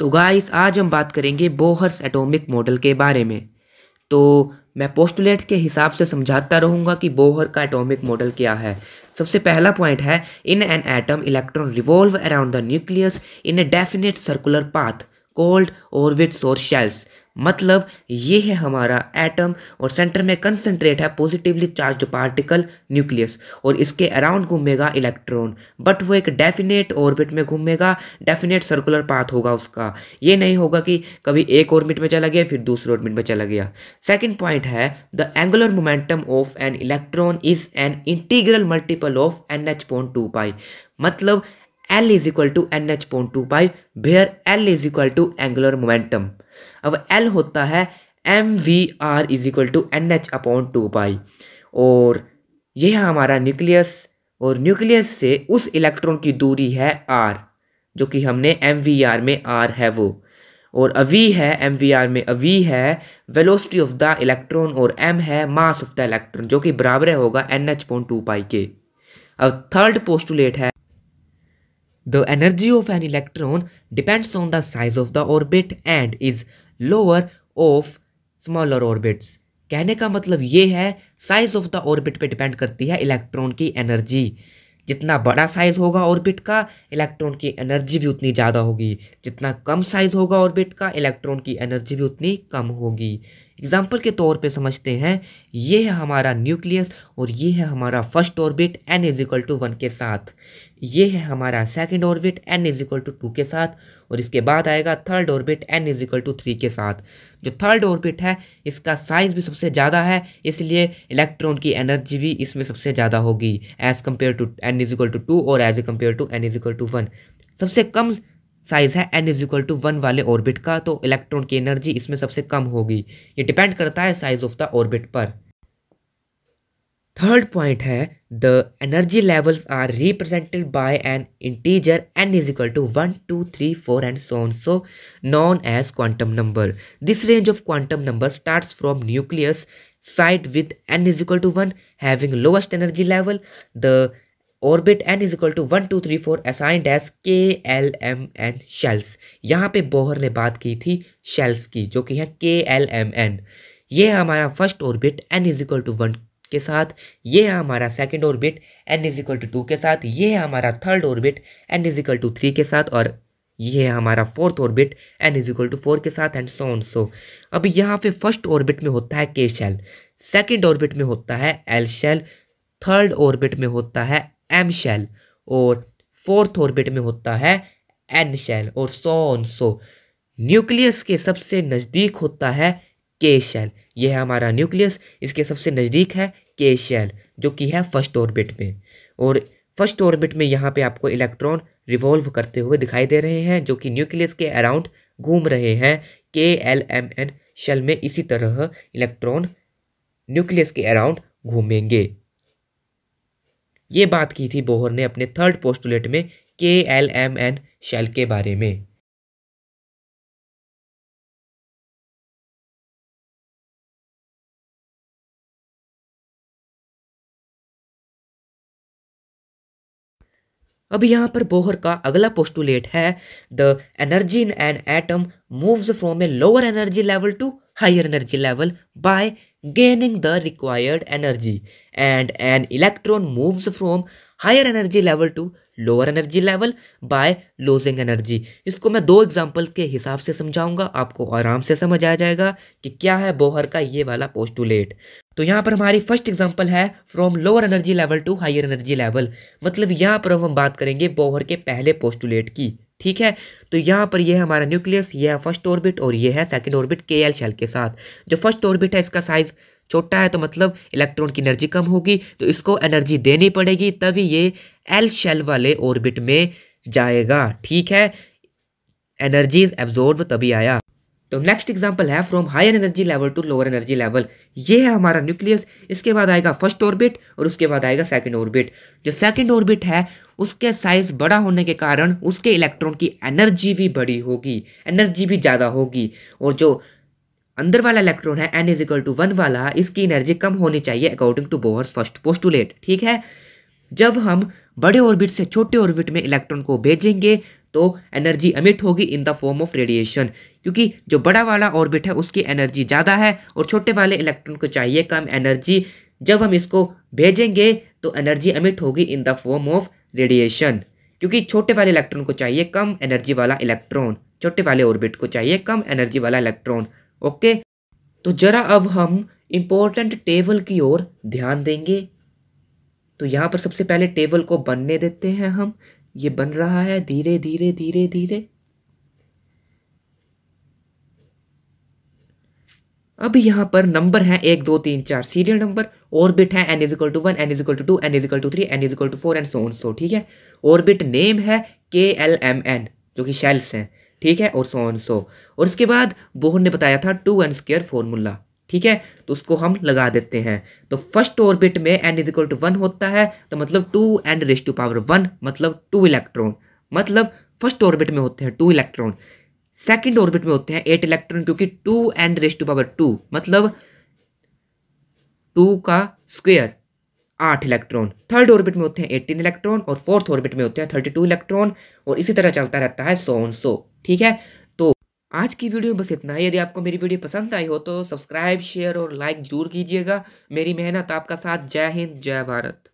तो गाइस आज हम बात करेंगे बोहर्स एटॉमिक मॉडल के बारे में। तो मैं पोस्टुलेट के हिसाब से समझाता रहूँगा कि बोहर का एटॉमिक मॉडल क्या है। सबसे पहला पॉइंट है, इन an atom electron revolve around the nucleus in a definite circular path called orbits और शेल्स। मतलब ये है हमारा एटम और सेंटर में कंसंट्रेट है पॉजिटिवली चार्ज्ड पार्टिकल न्यूक्लियस और इसके अराउंड घूमेगा इलेक्ट्रॉन, बट वो एक डेफिनेट ऑर्बिट में घूमेगा, डेफिनेट सर्कुलर पाथ होगा उसका। ये नहीं होगा कि कभी एक ऑर्बिट में चला गया फिर दूसरे ऑर्बिट में चला गया। सेकंड पॉइंट है, the angular momentum of an electron is an integral multiple of NH/2π। मतलब L is equal to NH/2π where L is equal to angular momentum. अब L होता है mvr is equal to NH/2π और यह है हमारा nucleus और nucleus से उस इलेक्ट्रॉन की दूरी है r, जो कि हमने mvr में r है वो, और अवी है mvr में अवी है वेलोसिटी ऑफ द इलेक्ट्रॉन और m है मास ऑफ द इलेक्ट्रॉन, जो कि बराबर होगा NH/2π के। अब थर्ड पोस्टुलेट है, the energy of an electron depends on the size of the orbit and is lower of smaller orbits। कहने का मतलब ये है, साइज ऑफ द ऑर्बिट पे डिपेंड करती है इलेक्ट्रॉन की एनर्जी। जितना बड़ा साइज होगा ऑर्बिट का, इलेक्ट्रॉन की एनर्जी भी उतनी ज़्यादा होगी। जितना कम साइज होगा ऑर्बिट का, इलेक्ट्रॉन की एनर्जी भी उतनी कम होगी। एग्जाम्पल के तौर पे समझते हैं, ये है हमारा न्यूक्लियस और ये है हमारा first orbit n is equal to 1 के साथ। ये है हमारा second orbit n is equal to 2 के साथ और इसके बाद आएगा third orbit n is equal to 3 के साथ। जो थर्ड ऑर्बिट है इसका साइज भी सबसे ज़्यादा है, इसलिए इलेक्ट्रॉन की एनर्जी भी इसमें सबसे ज़्यादा होगी as compared to n is equal to 2 और as a compared to n is equal to 1। सबसे कम साइज है n इज इक्वल टू 1 वाले ऑर्बिट का, तो इलेक्ट्रॉन की एनर्जी इसमें सबसे कम होगी। ये डिपेंड करता है साइज ऑफ द ऑर्बिट पर। थर्ड पॉइंट है, the energy levels are represented by an integer n is equal to 1 2 3 4 and so on, so known as quantum number. This range of quantum number starts from nucleus side with n is equal to 1 having lowest energy level. The orbit n is equal to 1 2 3 4 assigned as KLMN shells. यहाँ पे Bohr ने बात की थी shells की, जो कि है KLMN। ये है हमारा first orbit n is equal to 1 के साथ, ये है हमारा second orbit n is equal to 2 के साथ, ये है हमारा third orbit n is equal to 3 के साथ और ये है हमारा fourth orbit n is equal to 4 के साथ एंड सो ऑन सो। अब यहाँ पे फर्स्ट ऑर्बिट में होता है K शेल, सेकंड ऑर्बिट में होता है L शेल, थर्ड ऑर्बिट में होता है M शेल और फोर्थ ऑर्बिट में होता है N शेल और सो ऑन सो। न्यूक्लियस के सबसे नज़दीक होता है K शेल। यह है हमारा न्यूक्लियस, इसके सबसे नज़दीक है K शेल, जो कि है फर्स्ट ऑर्बिट में। और फर्स्ट ऑर्बिट में यहाँ पे आपको इलेक्ट्रॉन रिवॉल्व करते हुए दिखाई दे रहे हैं, जो कि न्यूक्लियस के अराउंड घूम रहे हैं KLMN शेल में। इसी तरह इलेक्ट्रॉन न्यूक्लियस के अराउंड घूमेंगे। ये बात की थी बोहर ने अपने थर्ड पोस्टुलेट में KLMN शेल के बारे में। अब यहाँ पर बोहर का अगला पोस्टुलेट है, the energy in an atom moves from a lower energy level to higher energy level by gaining the required energy and an electron moves from higher energy level to lower energy level by losing energy. इसको मैं दो example के हिसाब से समझाऊंगा, आपको आराम से समझ आ जाएगा कि क्या है बोहर का ये वाला पोस्टुलेट। तो यहाँ पर हमारी फर्स्ट एग्जांपल है from lower energy level to higher energy level. मतलब यहाँ पर हम बात करेंगे बोहर के पहले पोस्टुलेट की, ठीक है। तो यहाँ पर ये है हमारा न्यूक्लियस, ये है फर्स्ट ऑर्बिट और ये है सेकंड ऑर्बिट KL शेल के साथ। जो फर्स्ट ऑर्बिट है इसका साइज छोटा है, तो मतलब इलेक्ट्रॉन की एनर्जी कम होगी, तो इसको एनर्जी देनी पड़ेगी, तभी ये L शेल वाले ऑर्बिट में जाएगा, ठीक है। एनर्जी इज एब्जॉर्ब तभी आया। तो नेक्स्ट एग्जांपल है from higher energy level to lower energy level. ये है हमारा न्यूक्लियस, इसके बाद आएगा फर्स्ट ऑर्बिट और उसके बाद आएगा सेकंड ऑर्बिट। जो सेकंड ऑर्बिट है उसके साइज बड़ा होने के कारण उसके इलेक्ट्रॉन की एनर्जी भी बड़ी होगी, एनर्जी भी ज़्यादा होगी। और जो अंदर वाला इलेक्ट्रॉन है n इज इक्वल टू 1 वाला, इसकी एनर्जी कम होनी चाहिए according to Bohr's first postulate, ठीक है। जब हम बड़े ऑर्बिट से छोटे ऑर्बिट में इलेक्ट्रॉन को भेजेंगे तो एनर्जी एमिट होगी in the form of radiation, क्योंकि जो बड़ा वाला ऑर्बिट है उसकी एनर्जी ज़्यादा है और छोटे वाले इलेक्ट्रॉन को चाहिए कम एनर्जी। जब हम इसको भेजेंगे तो एनर्जी एमिट होगी in the form of radiation, क्योंकि छोटे वाले इलेक्ट्रॉन को चाहिए कम एनर्जी वाला इलेक्ट्रॉन, छोटे वाले ऑर्बिट को चाहिए कम एनर्जी वाला इलेक्ट्रॉन। ओके, तो जरा अब हम इम्पोर्टेंट टेबल की ओर ध्यान देंगे। तो यहाँ पर सबसे पहले टेबल को बनने देते हैं हम। ये बन रहा है धीरे धीरे धीरे धीरे। अब यहाँ पर नंबर है 1 2 3 4 सीरियल नंबर। ऑर्बिट है n is equal to 1, n is equal to 2, n is equal to 3, n is equal to 4 and so on so. ठीक है, ऑर्बिट नेम है KLMN जो कि शेल्स हैं। ठीक है, और सो ऑन सो। और इसके बाद बोहर ने बताया था 2n² फॉर्मूला। ठीक है, तो उसको हम लगा देते हैं। तो फर्स्ट ऑर्बिट में n इज इक्वल टू 1 होता है, तो मतलब 2n⁻⁴ मतलब 2 इलेक्ट्रॉन, मतलब फर्स्ट ऑर्बिट में होते हैं 2 इलेक्ट्रॉन। सेकंड ऑर्बिट में होते हैं 8 इलेक्ट्रॉन, क्योंकि 2n⁻² मतलब 2 का स्क्वायर 8 इलेक्ट्रॉन। थर्ड ऑर्बिट में होते हैं 18 इलेक्ट्रॉन और फोर्थ ऑर्बिट में होते हैं 32 इलेक्ट्रॉन, और इसी तरह चलता रहता है सो ऑन सो। ठीक है, तो आज की वीडियो में बस इतना ही। यदि आपको मेरी वीडियो पसंद आई हो तो सब्सक्राइब, शेयर और लाइक जरूर कीजिएगा। मेरी मेहनत आपका साथ। जय हिंद, जय भारत।